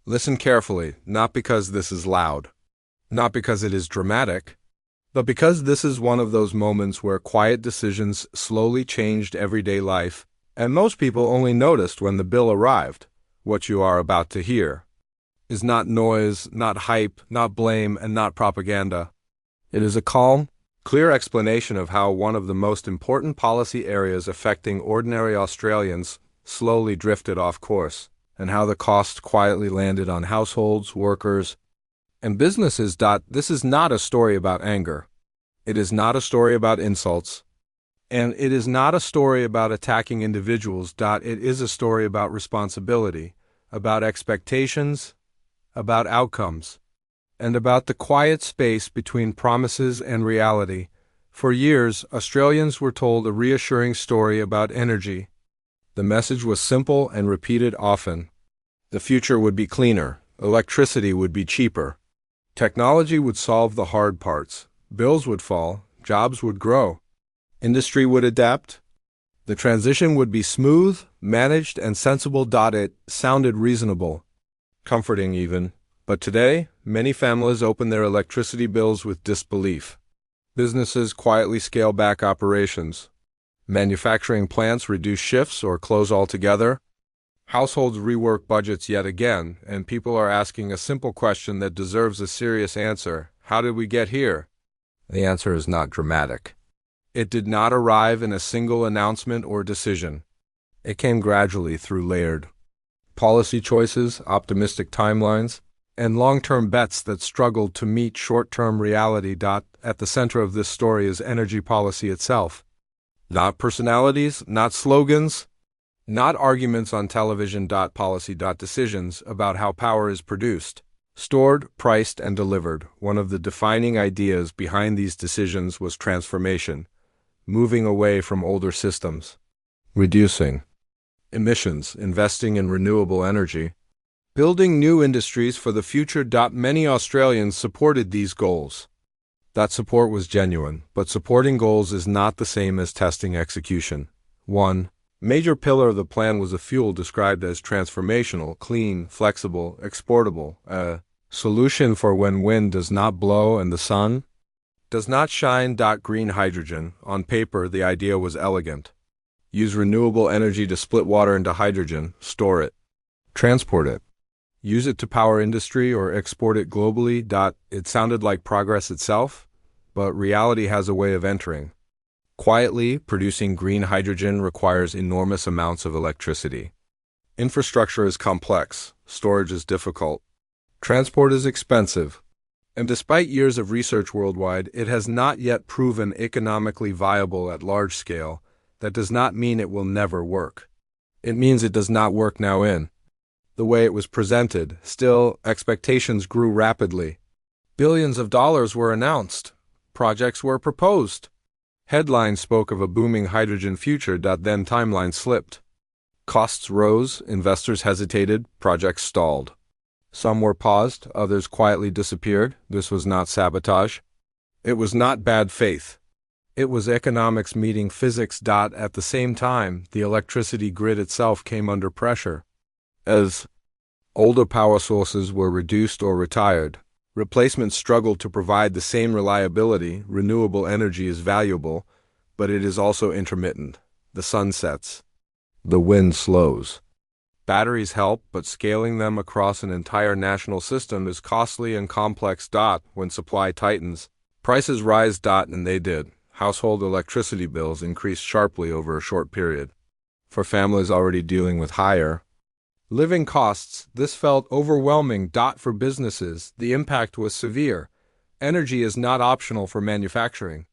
Listen carefully, not because this is loud, not because it is dramatic, but because this is one of those moments where quiet decisions slowly changed everyday life, and most people only noticed when the bill arrived. What you are about to hear is not noise, not hype, not blame, and not propaganda. It is a calm, clear explanation of how one of the most important policy areas affecting ordinary Australians slowly drifted off course, and how the cost quietly landed on households, workers, and businesses. This is not a story about anger. It is not a story about insults. And it is not a story about attacking individuals. It is a story about responsibility, about expectations, about outcomes, and about the quiet space between promises and reality. For years, Australians were told a reassuring story about energy. The message was simple and repeated often. The future would be cleaner, electricity would be cheaper, technology would solve the hard parts, bills would fall, jobs would grow, industry would adapt, the transition would be smooth, managed, and sensible. It sounded reasonable, comforting even. But today, many families open their electricity bills with disbelief. Businesses quietly scale back operations. Manufacturing plants reduce shifts or close altogether. Households rework budgets yet again, and people are asking a simple question that deserves a serious answer. How did we get here? The answer is not dramatic. It did not arrive in a single announcement or decision. It came gradually through layered policy choices, optimistic timelines, and long-term bets that struggled to meet short-term reality. At the center of this story is energy policy itself. Not personalities, not slogans, not arguments on television. Policy. Decisions about how power is produced, stored, priced, and delivered. One of the defining ideas behind these decisions was transformation, moving away from older systems, reducing emissions, investing in renewable energy, building new industries for the future. Many Australians supported these goals. That support was genuine, but supporting goals is not the same as testing execution. One major pillar of the plan was a fuel described as transformational, clean, flexible, exportable, a solution for when wind does not blow and the sun does not shine. Green hydrogen. On paper, the idea was elegant. Use renewable energy to split water into hydrogen, store it, transport it, use it to power industry or export it globally. It sounded like progress itself, but reality has a way of entering. Quietly, producing green hydrogen requires enormous amounts of electricity. Infrastructure is complex, storage is difficult, transport is expensive, and despite years of research worldwide, it has not yet proven economically viable at large scale. That does not mean it will never work. It means it does not work now in the way it was presented. Still, expectations grew rapidly. Billions of dollars were announced. Projects were proposed. Headlines spoke of a booming hydrogen future. Then timelines slipped. Costs rose, investors hesitated, projects stalled. Some were paused, others quietly disappeared. This was not sabotage. It was not bad faith. It was economics meeting physics. At the same time, the electricity grid itself came under pressure. As older power sources were reduced or retired, replacements struggled to provide the same reliability. Renewable energy is valuable, but it is also intermittent. The sun sets. The wind slows. Batteries help, but scaling them across an entire national system is costly and complex. When supply tightens, prices rise. And they did. Household electricity bills increased sharply over a short period. For families already dealing with higher living costs, this felt overwhelming. For businesses, the impact was severe. Energy is not optional for manufacturing.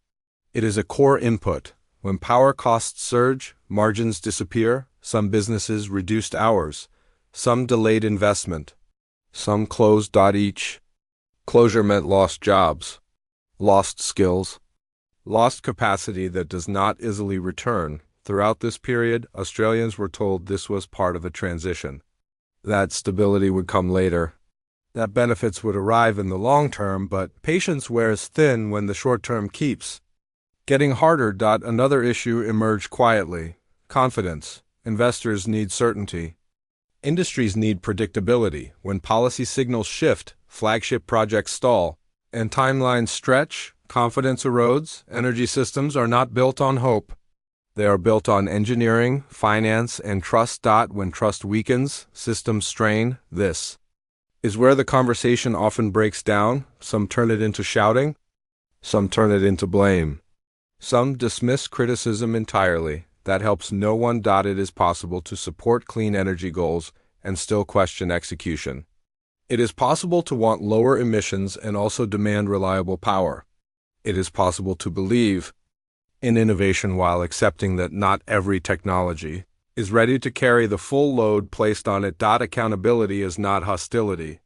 It is a core input. When power costs surge, margins disappear. Some businesses reduced hours. Some delayed investment. Some closed. Each closure meant lost jobs, lost skills, lost capacity that does not easily return. Throughout this period, Australians were told this was part of a transition, that stability would come later, that benefits would arrive in the long term, but patience wears thin when the short term keeps getting harder. Another issue emerged quietly: confidence. Investors need certainty. Industries need predictability. When policy signals shift, flagship projects stall, and timelines stretch, confidence erodes. Energy systems are not built on hope. They are built on engineering, finance, and trust. When trust weakens, systems strain. This is where the conversation often breaks down. Some turn it into shouting, some turn it into blame. Some dismiss criticism entirely. That helps no one. It is possible to support clean energy goals and still question execution. It is possible to want lower emissions and also demand reliable power. It is possible to believe in innovation while accepting that not every technology is ready to carry the full load placed on it. Accountability is not hostility.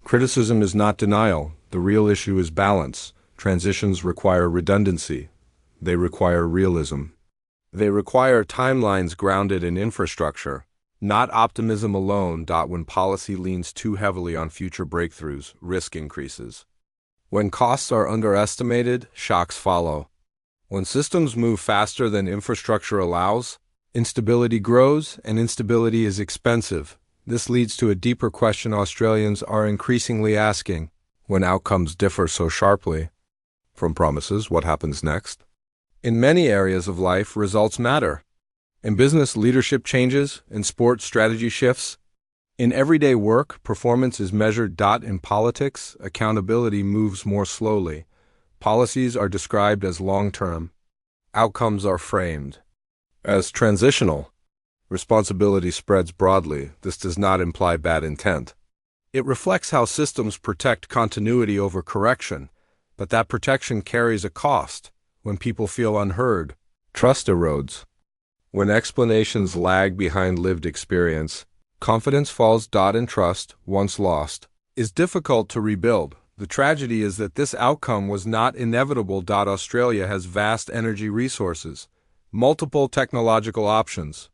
Criticism is not denial. The real issue is balance. Transitions require redundancy. They require realism. They require timelines grounded in infrastructure, not optimism alone. When policy leans too heavily on future breakthroughs, risk increases. When costs are underestimated, shocks follow. When systems move faster than infrastructure allows, instability grows, and instability is expensive. This leads to a deeper question Australians are increasingly asking. When outcomes differ so sharply from promises, what happens next? In many areas of life, results matter. In business, leadership changes. In sport, strategy shifts. In everyday work, performance is measured. In politics, accountability moves more slowly. Policies are described as long-term. Outcomes are framed as transitional. Responsibility spreads broadly. This does not imply bad intent. It reflects how systems protect continuity over correction, but that protection carries a cost. When people feel unheard, trust erodes. When explanations lag behind lived experience, confidence falls. And trust, once lost, is difficult to rebuild. The tragedy is that this outcome was not inevitable. Australia has vast energy resources, multiple technological options,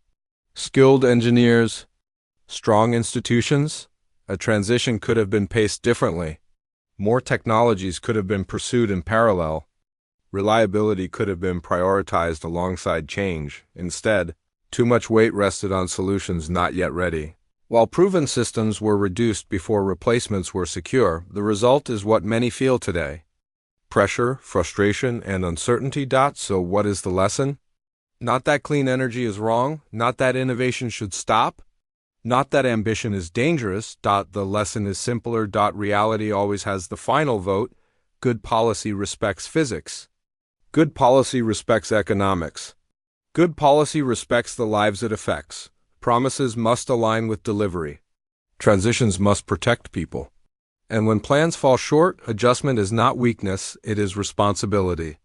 skilled engineers, strong institutions. A transition could have been paced differently. More technologies could have been pursued in parallel. Reliability could have been prioritized alongside change. Instead, too much weight rested on solutions not yet ready. While proven systems were reduced before replacements were secure, the result is what many feel today: pressure, frustration, and uncertainty. So what is the lesson? Not that clean energy is wrong, not that innovation should stop, not that ambition is dangerous. The lesson is simpler. Reality always has the final vote. Good policy respects physics. Good policy respects economics. Good policy respects the lives it affects. Promises must align with delivery. Transitions must protect people. And when plans fall short, adjustment is not weakness, it is responsibility.